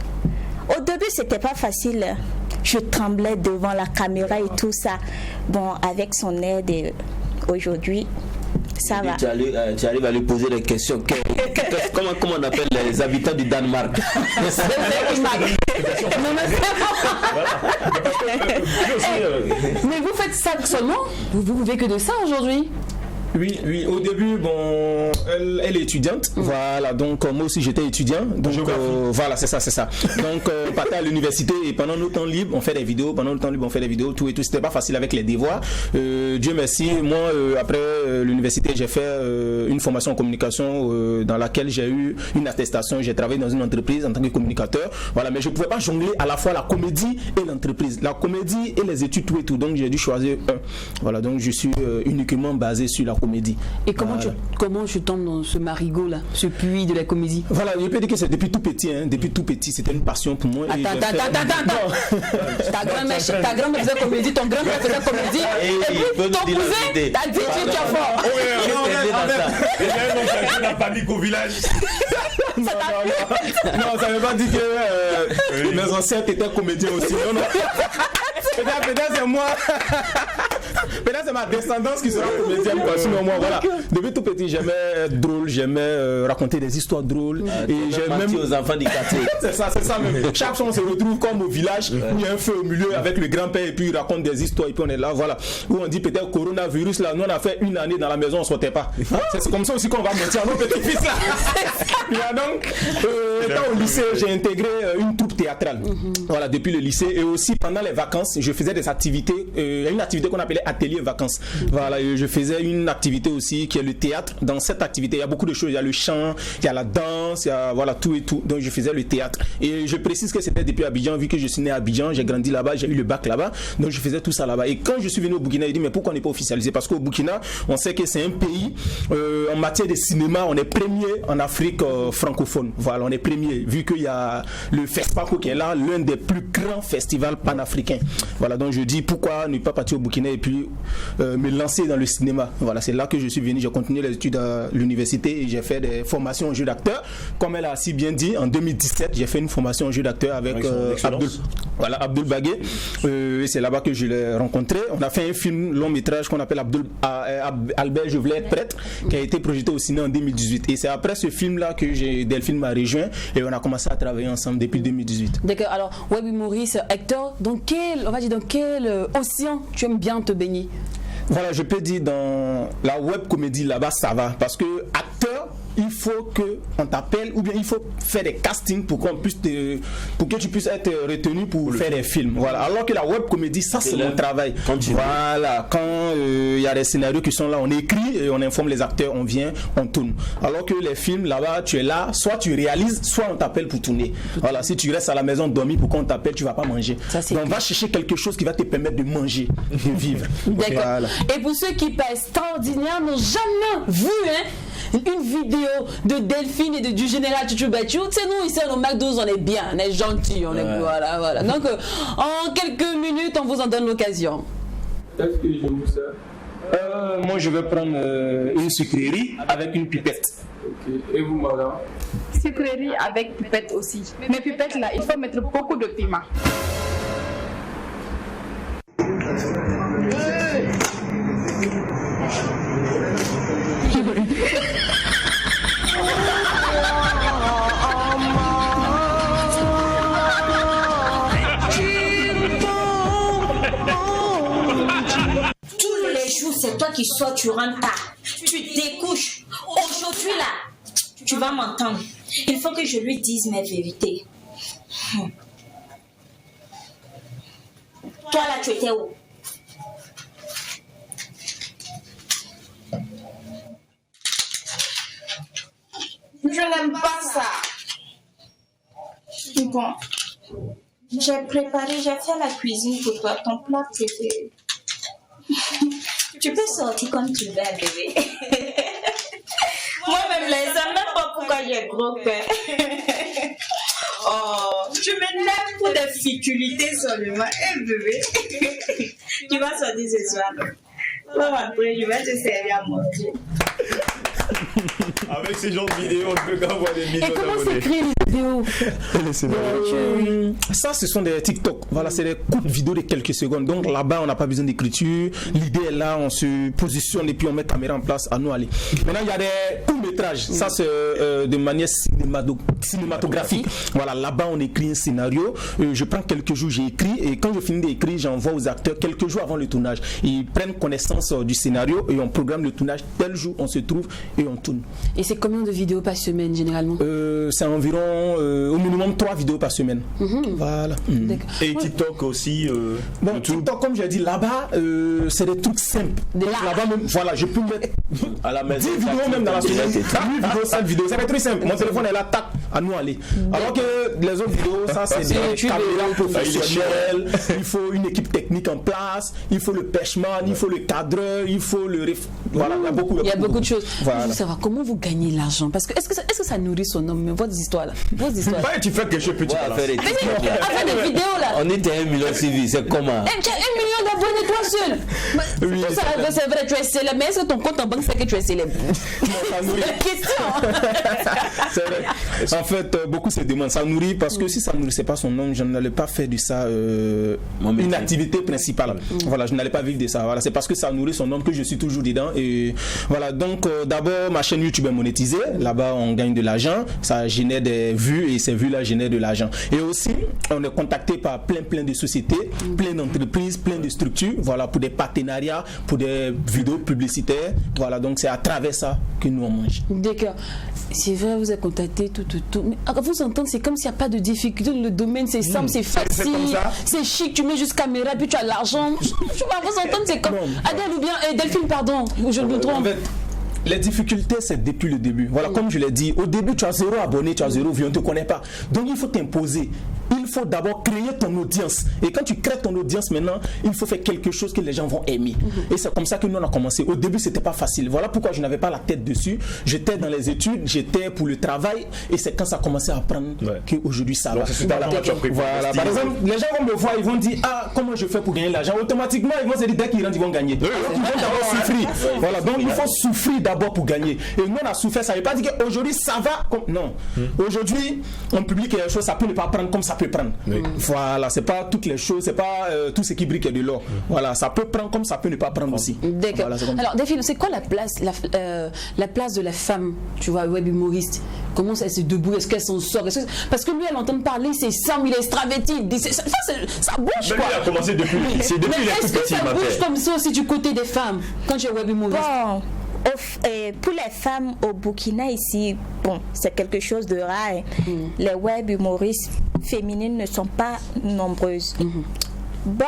Au début c'était pas facile, je tremblais devant la caméra et tout ça. Bon, avec son aide et aujourd'hui ça va. Tu arrives à lui poser des questions. Comment on appelle les habitants du Danemark? Mais vous faites ça seulement? Vous vivez que de ça aujourd'hui? Oui, au début, bon, elle est étudiante, voilà, donc moi aussi j'étais étudiant, donc voilà, c'est ça. Donc on partait à l'université et pendant nos temps libres, on fait des vidéos, tout et tout, c'était pas facile avec les devoirs. Dieu merci, moi après l'université, j'ai fait une formation en communication dans laquelle j'ai eu une attestation, j'ai travaillé dans une entreprise en tant que communicateur, voilà, mais je pouvais pas jongler à la fois la comédie et l'entreprise, la comédie et les études, tout et tout, donc j'ai dû choisir un. Voilà, donc je suis uniquement basé sur la comédie. Et comment tu tombes dans ce marigot là, ce puits de la comédie? Voilà, je peux dire que c'est depuis tout petit, c'était une passion pour moi. Attends. Ta grand-mère faisait comédie, ton grand-père faisait comédie, et puis ton cousin t'a dit tu es fort. Il y a panique au village. Non, ça ne veut pas dire que mes ancêtres étaient comédiens aussi. Non. Peut-être c'est moi. Peut-être c'est ma descendance qui sera comédienne. Sinon moi, voilà. Depuis tout petit, j'aimais être drôle, j'aimais raconter des histoires drôles. Et j'aime même aux enfants du quartier. C'est ça même. Chaque fois on se retrouve comme au village où il y a un feu au milieu avec le grand-père et puis il raconte des histoires et puis on est là, voilà. Où on dit peut-être coronavirus là, nous on a fait une année dans la maison, on sortait pas. C'est comme ça aussi qu'on va mentir à nos petits-fils là. Donc, étant au lycée, j'ai intégré une troupe théâtrale. Voilà, depuis le lycée et aussi pendant les vacances, je faisais des activités. Il y a une activité qu'on appelait atelier vacances. Voilà, je faisais une activité aussi qui est le théâtre. Dans cette activité, il y a beaucoup de choses. Il y a le chant, il y a la danse, il y a voilà tout et tout. Donc je faisais le théâtre. Et je précise que c'était depuis Abidjan, vu que je suis né à Abidjan, j'ai grandi là-bas, j'ai eu le bac là-bas. Donc je faisais tout ça là-bas. Et quand je suis venu au Burkina, j'ai dit mais pourquoi on n'est pas officialisé? Parce qu'au Burkina, on sait que c'est un pays en matière de cinéma, on est premier en Afrique francophone. Voilà, on est premier, vu qu'il y a le FESPACO qui est là, l'un des plus grands festivals panafricains. Voilà, donc je dis pourquoi ne pas partir au Burkina et puis me lancer dans le cinéma. Voilà, c'est là que je suis venu, j'ai continué les études à l'université et j'ai fait des formations en jeu d'acteur. Comme elle a si bien dit, en 2017, j'ai fait une formation en jeu d'acteur avec Abdul Bagué. Et c'est là-bas que je l'ai rencontré. On a fait un film long métrage qu'on appelle Albert, je voulais être prêtre, qui a été projeté au cinéma en 2018. Et c'est après ce film-là que Delphine m'a rejoint et on a commencé à travailler ensemble depuis 2018. D'accord. Alors, Webby Maurice, Hector, dans quel océan tu aimes bien te baigner? Voilà, je peux dire dans la web comédie là-bas, ça va. Parce que acteur, il faut qu'on t'appelle ou bien il faut faire des castings pour que tu puisses être retenu pour faire des films. Voilà. Alors que la web comédie, ça c'est mon travail. Quand il y a des scénarios qui sont là, on écrit et on informe les acteurs, on vient, on tourne. Alors que les films là-bas, tu es là, soit tu réalises, soit on t'appelle pour tourner. Voilà. Si tu restes à la maison dormir pour qu'on t'appelle, tu vas pas manger. Donc va chercher quelque chose qui va te permettre de manger, de vivre. D'accord. Voilà. Et pour ceux qui pas extraordinaires n'ont jamais vu une vidéo de Delphine et du général Tutu Battu, c'est nous ici au McDo, on est bien, on est gentils, on est voilà. Donc en quelques minutes, on vous en donne l'occasion. Est-ce que je vous sers? Moi je vais prendre une sucrerie avec une pipette. Ok. Et vous madame? Sucrerie avec pipette aussi. Mais pipette là, il faut mettre beaucoup de piment. Tous les jours, c'est toi qui sors, tu rentres tard. Tu découches. Aujourd'hui, là, tu vas m'entendre. Il faut que je lui dise mes vérités. Toi, là, tu étais où? Je n'aime pas ça. Bon. J'ai préparé, j'ai fait la cuisine pour toi, ton plat préféré. Tu peux sortir comme tu veux, bébé. Moi-même, là, je ne sais même pas pourquoi j'ai gros cœur. Oh, tu m'énerves pour des futilités seulement. Eh, bébé. Tu vas sortir ce soir. Bon, après, je vais te servir à manger. Avec ces genres de vidéos, on peut avoir des millions Et comment d'abonnés. s'écrit les vidéos? Ça, ce sont des TikTok. Voilà, c'est des courtes vidéos de quelques secondes. Donc là-bas, on n'a pas besoin d'écriture. L'idée est là, on se positionne et puis on met la caméra en place, à nous aller. Maintenant, il y a des courts-métrages. Ça, c'est de manière cinématographique. Voilà, là-bas, on écrit un scénario. Je prends quelques jours, j'ai écrit. Et quand je finis d'écrire, j'envoie aux acteurs quelques jours avant le tournage. Ils prennent connaissance du scénario et on programme le tournage. Tel jour, on se trouve et on tourne. Et c'est combien de vidéos par semaine généralement? C'est environ au minimum 3 vidéos par semaine. Voilà. D'accord. Et TikTok aussi. Bon, TikTok, comme j'ai dit, là-bas, c'est des trucs simples. Donc, là-bas, même, voilà, je peux mettre À la maison. 10 vidéos même dans la semaine. 8 vidéos, 7 vidéos. C'est très simple. Mon téléphone est là, tac, à nous aller. Alors que les autres vidéos, ça, c'est des caméras professionnelles. Il faut une équipe technique en place. Il faut le pêcheman, il faut le cadreur, il faut le. Voilà, il y a beaucoup de choses. Voilà. Je veux savoir comment vous gagnez l'argent. Parce que est-ce que ça nourrit son homme? Mais votre histoire là. Vos histoires. Ouais, tu fais quelque chose petit. Faire des Après des vidéos là. On était 1 million de suivis, c'est comment? Tu as 1 million d'abonnés toi seul. Oui, Tout ça, c'est vrai, tu es célèbre. Mais est-ce que ton compte en banque fait que tu es célèbre? C'est la question. C'est vrai. En fait, beaucoup se demandent. Ça nourrit parce que si ça ne nourrissait pas son nom, je n'allais pas faire de ça une activité principale. Voilà, je n'allais pas vivre de ça. Voilà, c'est parce que ça nourrit son nom que je suis toujours dedans. Et voilà, donc d'abord, ma chaîne YouTube est monétisée. Là-bas, on gagne de l'argent. Ça génère des vues et ces vues-là génèrent de l'argent. Et aussi, on est contacté par plein de sociétés, plein d'entreprises, plein de structures. Voilà, pour des partenariats, pour des vidéos publicitaires. Voilà, donc c'est à travers ça que nous on mange. D'accord. C'est vrai, vous êtes contacté, tout. Mais à vous entendre, c'est comme s'il n'y a pas de difficulté dans le domaine, c'est simple, c'est facile, c'est chic, tu mets juste caméra, puis tu as l'argent. Je sais pas, vous entendre, c'est comme. Adèle ou bien Delphine, pardon, je me trompe. En fait, les difficultés, c'est depuis le début. Voilà, comme je l'ai dit, au début, tu as 0 abonné, tu as 0 vues, on ne te connaît pas. Donc, il faut t'imposer. Il faut d'abord créer ton audience. Et quand tu crées ton audience maintenant, il faut faire quelque chose que les gens vont aimer. Et c'est comme ça que nous, on a commencé. Au début, c'était pas facile. Voilà pourquoi je n'avais pas la tête dessus. J'étais dans les études, j'étais pour le travail. Et c'est quand ça a commencé à apprendre qu'aujourd'hui, ça va. Voilà. Par exemple, les gens vont me voir, ils vont dire, ah, comment je fais pour gagner l'argent? Automatiquement, ils vont se dire, dès qu'ils rentrent, ils vont gagner. Donc, ils vont d'abord souffrir. Voilà. Donc, il faut souffrir d'abord pour gagner. Et nous, on a souffert. Ça ne veut pas dire qu'aujourd'hui, ça va. Non. Aujourd'hui, on publie quelque chose, ça peut ne pas prendre comme ça peut prendre. Voilà, c'est pas toutes les choses, c'est pas tout ce qui brille qui est de l'or. Voilà, ça peut prendre comme ça peut ne pas prendre aussi. D'accord. Voilà, alors, Delphine, c'est quoi la place de la femme, tu vois, web humoriste? Comment ça se debout? Est-ce qu'elle s'en sort? Parce que lui, elle entend parler, c'est Sam, il est extraverti. Ça bouge, Mais quoi. lui, il a commencé depuis. C'est depuis Mais les est-ce tout que petits, ça ma bouge paix. comme ça aussi du côté des femmes quand tu es web humoriste? Bon, pour les femmes au Burkina ici, bon, c'est quelque chose de rare. Les web humoristes féminines ne sont pas nombreuses. Bon,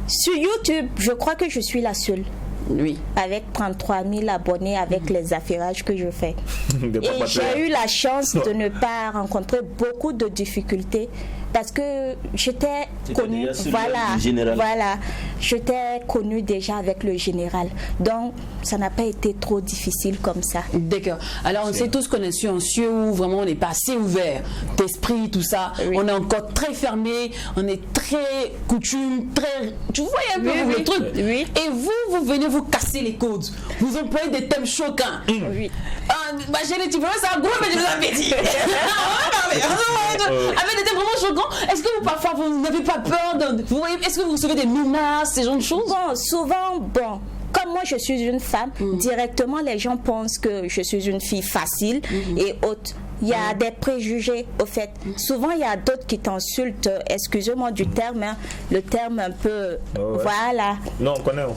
sur YouTube, je crois que je suis la seule. Oui. Avec 33 000 abonnés, avec les affairages que je fais. Et j'ai eu la chance de ne pas rencontrer beaucoup de difficultés parce que j'étais connue, voilà, j'étais connue déjà avec le général. Donc, ça n'a pas été trop difficile comme ça. D'accord. Alors, on sait tous qu'on est sur un cieux où vraiment on n'est pas assez ouvert d'esprit, tout ça. Oui. On est encore très fermé, on est très coutume, très... Tu vois un peu le truc. Oui. Et vous venez vous casser les codes. Vous employez des thèmes choquants. Oui. Ma chérie, tu veux ça gros, mais je vous avais dit. Avec des thèmes vraiment choquants. Est-ce que vous, parfois, vous n'avez pas peur vous voyez, est-ce que vous recevez des menaces, ces genres de choses? Bon, souvent, comme moi je suis une femme, directement les gens pensent que je suis une fille facile et haute. Il y a des préjugés, au fait. Souvent, il y a d'autres qui t'insultent, excusez-moi du terme, hein, le terme un peu... Voilà. Non, on connaît. On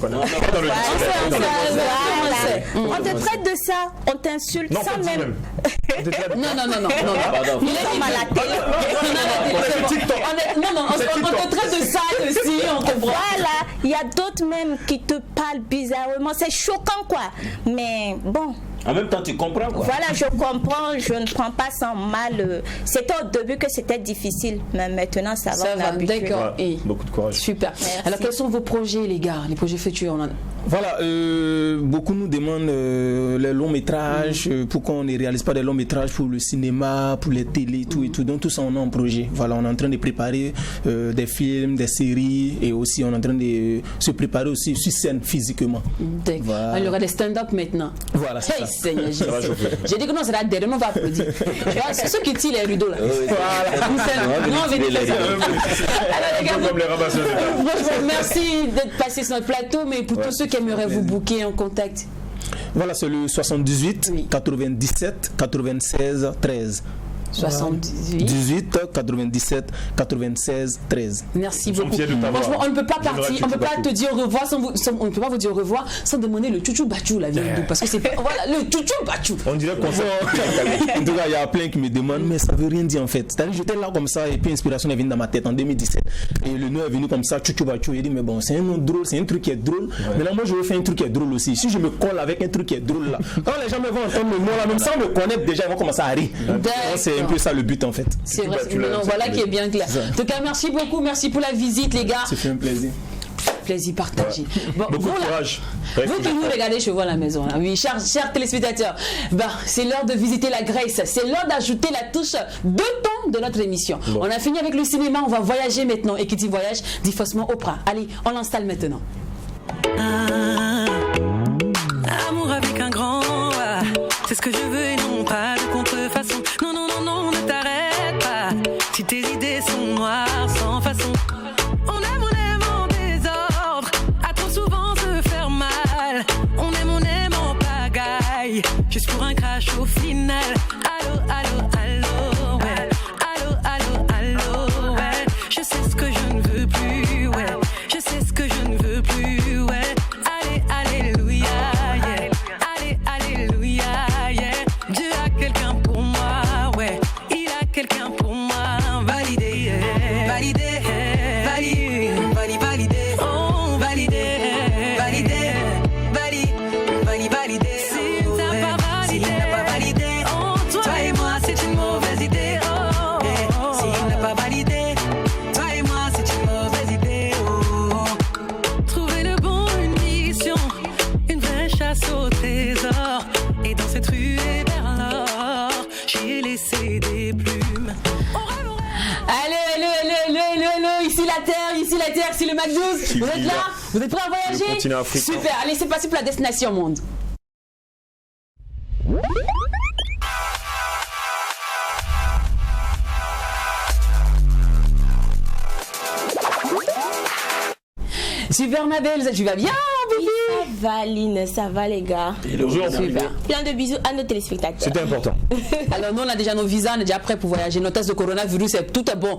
te traite de ça, on t'insulte Non, sans pas dit même... Non. Pardon. Il est comme à la télé. On te traite de ça aussi, on comprend. Voilà, il y a d'autres même qui te parlent bizarrement. C'est choquant, quoi. Mais bon... En même temps, tu comprends quoi. Voilà, je comprends, je ne prends pas sans mal. C'était au début que c'était difficile, mais maintenant ça va. D'accord. Ouais, beaucoup de courage. Super. Merci. Alors, quels sont vos projets, les gars, les projets futurs? Voilà, beaucoup nous demandent les longs métrages, pourquoi on ne réalise pas des longs métrages pour le cinéma, pour les télés, tout et tout. Donc tout ça, on a un projet. Voilà, on est en train de préparer des films, des séries, et aussi on est en train de se préparer aussi sur scène physiquement. Voilà. Il y aura des stand-up maintenant. Voilà, c'est ça. Seigneur Jésus. J'ai dit que non, c'est la dernière, on va applaudir. Tu vois, c'est ceux qui tirent les rideaux là. Voilà. Non, on va dire ça. Alors les gars, franchement, merci d'être passé sur notre plateau, mais pour tous ceux qui aimeraient vous booker en contact. Voilà, c'est le 78 97 96 13. 78 97 96 13. Merci beaucoup. Franchement, on ne peut pas partir, on ne peut pas te dire au revoir on ne peut pas vous dire au revoir sans demander le chouchou bachou la vieille parce que c'est voilà le chouchou bachou. On dirait qu'on en tout cas, il y a plein qui me demandent mais ça veut rien dire en fait. C'est-à-dire j'étais là comme ça et puis inspiration est venue dans ma tête en 2017 et le nom est venu comme ça chouchou bachou. J'ai dit mais bon, c'est un nom drôle, c'est un truc qui est drôle. Maintenant moi je veux faire un truc qui est drôle aussi. Si je me colle avec un truc qui est drôle là, quand les gens me vont entendre le nom là, même sans me connaître déjà, ils vont commencer à rire. C'est un peu ça le but en fait. C'est vrai, voilà qui est bien clair. En tout cas, merci beaucoup, merci pour la visite les gars. Ça fait un plaisir. Plaisir partagé. Bon, beaucoup de courage. Vous qui nous regardez chez vous à la maison, là. Oui, chers téléspectateurs, c'est l'heure de visiter la Grèce. C'est l'heure d'ajouter la touche de ton de notre émission. Bon. On a fini avec le cinéma, on va voyager maintenant. Et qui dit voyage, dit forcément Oprah. Allez, on l'installe maintenant. Amour avec un grand A, c'est ce que je veux et non pas de contrefaçon. Non, non, non, non, ne t'arrête pas. Si tes idées sont noires, sans façon. On aime en désordre, à trop souvent se faire mal. On aime en pagaille, juste pour un crash au final. Allô, allô, allô, ouais. Allô, allô, allô, ouais. Je sais ce que je ne veux plus, ouais. Je sais ce que je ne veux plus, ouais. Allez, alléluia, yeah. Allez, alléluia, yeah. Dieu a quelqu'un pour moi, ouais. Il a quelqu'un pour moi, validé, yeah. Validé, yeah. Validé, oh, validé, validé. S'il n'a pas validé, oh, toi et moi c'est une mauvaise idée, oh, yeah. S'il n'a pas validé, toi et moi c'est une mauvaise idée, oh. Trouver le bon, une mission, une vraie chasse au trésor. Et dans cette rue et vers l'or, j'ai laissé des plumes. Allez, ici la terre, ici le McDouze. Vous êtes là? Vous êtes prêts à voyager? Super, allez, c'est parti pour la destination monde. Super ma belle, tu vas bien? Ça va Lynn, ça va les gars. Bonjour. Super. Plein de bisous à nos téléspectateurs. C'était important. Alors nous on a déjà nos visas, on est déjà prêts pour voyager. Nos tests de coronavirus, tout est bon.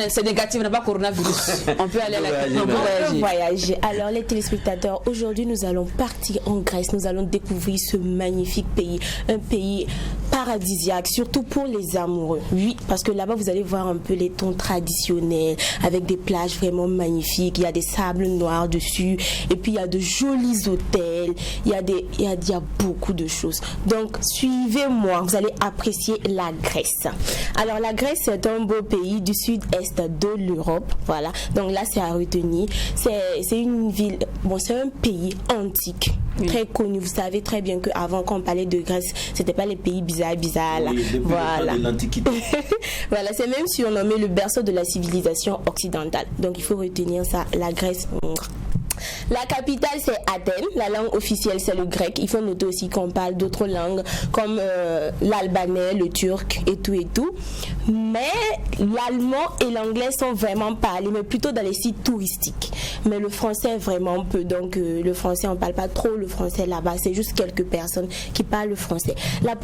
C'est négatif, on n'a pas coronavirus. On peut aller à la on peut voyager. Alors les téléspectateurs, aujourd'hui nous allons partir en Grèce. Nous allons découvrir ce magnifique pays. Un pays paradisiaque, surtout pour les amoureux. Oui, parce que là-bas vous allez voir un peu les tons traditionnels, avec des plages vraiment magnifiques. Il y a des sables noirs dessus. Et puis il y a de jolis hôtels. Il y a beaucoup de choses. Donc suivez-moi, vous allez apprécier la Grèce. Alors la Grèce c'est un beau pays du sud-est de l'Europe. Voilà. Donc là c'est à retenir. C'est une ville, bon c'est un pays antique. Oui. Très connu, vous savez très bien qu'avant quand on parlait de Grèce, c'était pas les pays bizarres là. Oui, voilà. De l'Antiquité. Voilà, c'est même surnommé le berceau de la civilisation occidentale. Donc il faut retenir ça, la Grèce. La capitale c'est Athènes, la langue officielle c'est le grec. Il faut noter aussi qu'on parle d'autres langues comme l'albanais, le turc et tout. Mais l'allemand et l'anglais sont vraiment parlés, mais plutôt dans les sites touristiques. Mais le français vraiment peu, donc le français on parle pas trop le français là-bas, c'est juste quelques personnes qui parlent le français. La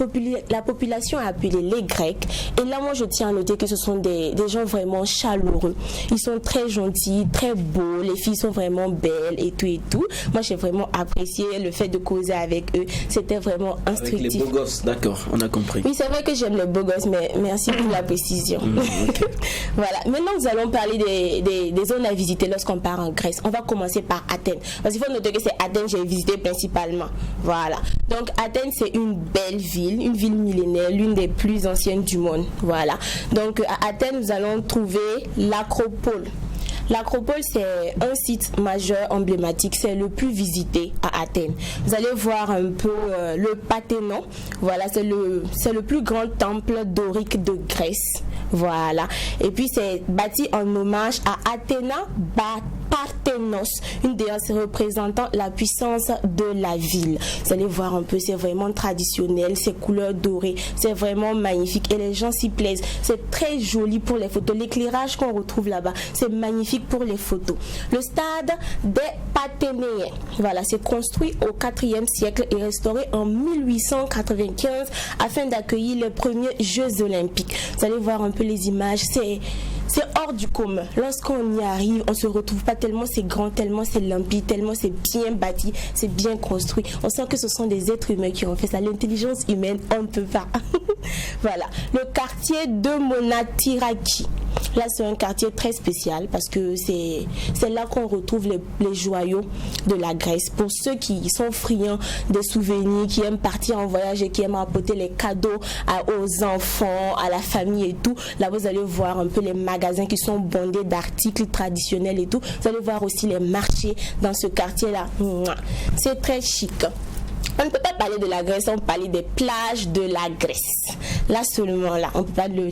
population est appelée les Grecs et là moi je tiens à noter que ce sont des gens vraiment chaleureux. Ils sont très gentils, très beaux, les filles sont vraiment belles et tout. Moi j'ai vraiment apprécié le fait de causer avec eux, c'était vraiment instructif. Avec les beaux gosses, d'accord, on a compris. Oui c'est vrai que j'aime les beaux gosses, mais merci pour la précision. Okay. Voilà, maintenant nous allons parler des zones à visiter lorsqu'on part en Grèce. On va commencer par Athènes, parce qu'il faut noter que c'est Athènes que j'ai visité principalement. Voilà, donc Athènes c'est une belle ville, une ville millénaire, l'une des plus anciennes du monde. Voilà, donc à Athènes nous allons trouver l'Acropole. L'Acropole, c'est un site majeur emblématique, c'est le plus visité à Athènes. Vous allez voir un peu le Parthénon. Voilà, c'est le plus grand temple dorique de Grèce. Voilà. Et puis c'est bâti en hommage à Athéna Parthénos, une déesse représentant la puissance de la ville. Vous allez voir un peu, c'est vraiment traditionnel, ces couleurs dorées, c'est vraiment magnifique et les gens s'y plaisent. C'est très joli pour les photos. L'éclairage qu'on retrouve là-bas, c'est magnifique pour les photos. Le stade des Pathénéens, voilà, c'est construit au 4e siècle et restauré en 1895 afin d'accueillir les premiers Jeux olympiques. Vous allez voir un peu les images, c'est hors du commun. Lorsqu'on y arrive, on se retrouve pas tellement c'est grand, tellement c'est limpide, tellement c'est bien bâti, c'est bien construit. On sent que ce sont des êtres humains qui ont fait ça. L'intelligence humaine, on ne peut pas. Voilà. Le quartier de Monatiraki. Là, c'est un quartier très spécial parce que c'est là qu'on retrouve les joyaux de la Grèce. Pour ceux qui sont friands des souvenirs, qui aiment partir en voyage et qui aiment apporter les cadeaux aux enfants, à la famille et tout, là, vous allez voir un peu les magasins qui sont bondés d'articles traditionnels et tout. Vous allez voir aussi les marchés dans ce quartier-là. C'est très chic. On ne peut pas parler de la Grèce sans parler des plages de la Grèce. Là seulement, là, on ne peut pas le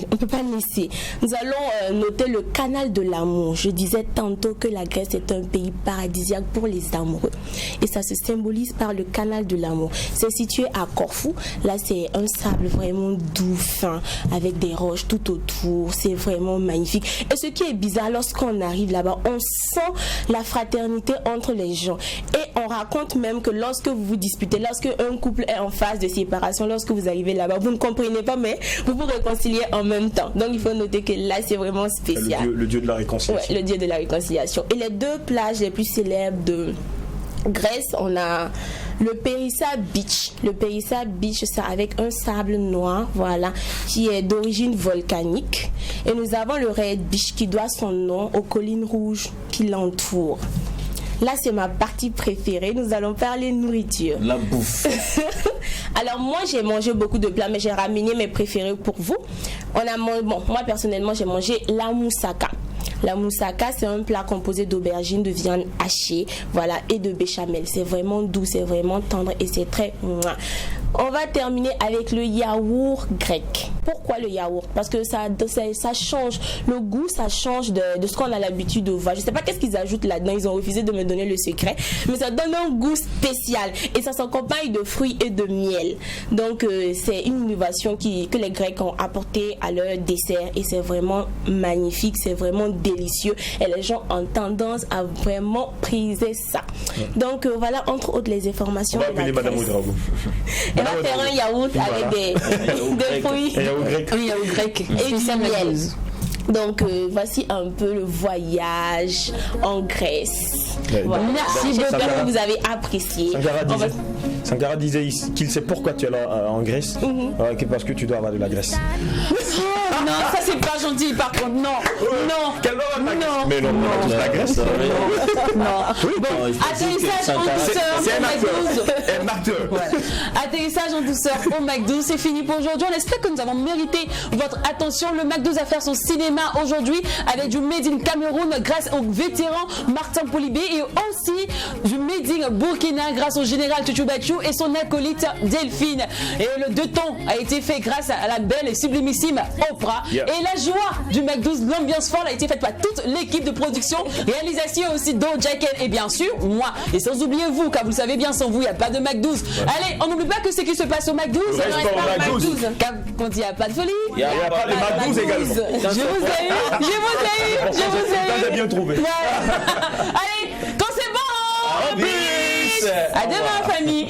laisser. Nous allons noter le canal de l'amour. Je disais tantôt que la Grèce est un pays paradisiaque pour les amoureux. Et ça se symbolise par le canal de l'amour. C'est situé à Corfou. Là, c'est un sable vraiment doux, fin, avec des roches tout autour. C'est vraiment magnifique. Et ce qui est bizarre, lorsqu'on arrive là-bas, on sent la fraternité entre les gens. Et on raconte même que lorsque vous vous disputez, lorsque un couple est en phase de séparation, lorsque vous arrivez là-bas, vous ne comprenez pas, mais vous vous réconciliez en même temps. Donc il faut noter que là, c'est vraiment spécial. Le dieu de la réconciliation. Ouais, le dieu de la réconciliation. Et les deux plages les plus célèbres de Grèce, on a le Périssa Beach. Le Périssa Beach, c'est avec un sable noir, voilà, qui est d'origine volcanique. Et nous avons le Red Beach qui doit son nom aux collines rouges qui l'entourent. Là, c'est ma partie préférée. Nous allons parler nourriture. La bouffe. Alors, moi, j'ai mangé beaucoup de plats, mais j'ai ramené mes préférés pour vous. Moi, personnellement, j'ai mangé la moussaka. La moussaka, c'est un plat composé d'aubergines, de viande hachée, voilà, et de béchamel. C'est vraiment doux, c'est vraiment tendre et c'est très... On va terminer avec le yaourt grec. Pourquoi le yaourt? Parce que ça change. Le goût, ça change de ce qu'on a l'habitude de voir. Je ne sais pas qu'est-ce qu'ils ajoutent là-dedans. Ils ont refusé de me donner le secret. Mais ça donne un goût spécial. Et ça s'accompagne de fruits et de miel. Donc, c'est une innovation que les Grecs ont apportée à leur dessert. Et c'est vraiment magnifique. C'est vraiment délicieux. Et les gens ont tendance à vraiment priser ça. Donc, voilà, entre autres, les informations. On va appeler Madame Oudraogo. On va faire un yaourt avec des fruits. Un yaourt grec. Et du miel. Donc voici un peu le voyage en Grèce. Voilà. Merci, j'espère que vous avez apprécié. Sankara disait qu'il sait pourquoi tu es là en Grèce, parce que tu dois avoir de la Grèce. Non, ça c'est pas gentil par contre, non. Mais non, c'est la Grèce. Non. Bon, atterrissage en douceur au McDo. Un acteur. Atterrissage en douceur au McDo, c'est fini pour aujourd'hui. On espère que nous avons mérité votre attention. Le McDo va faire son cinéma aujourd'hui avec du Made in Cameroun grâce au vétéran Martin Polibé et aussi du Made in Burkina grâce au général Tutu Bachou et son acolyte Delphine. Et le deux temps a été fait grâce à la belle et sublimissime Oprah. Et la joie du McDo, l'ambiance folle a été faite par toute l'équipe de production, réalisation aussi Do Jacket et bien sûr moi. Et sans oublier vous, car vous le savez bien, sans vous il n'y a pas de McDo. Allez, on n'oublie pas que ce qui se passe au McDo, quand il n'y a pas de folie, il n'y a pas de McDo également. Je vous ai eu. Bien trouvé. Allez, quand c'est bon, à demain famille.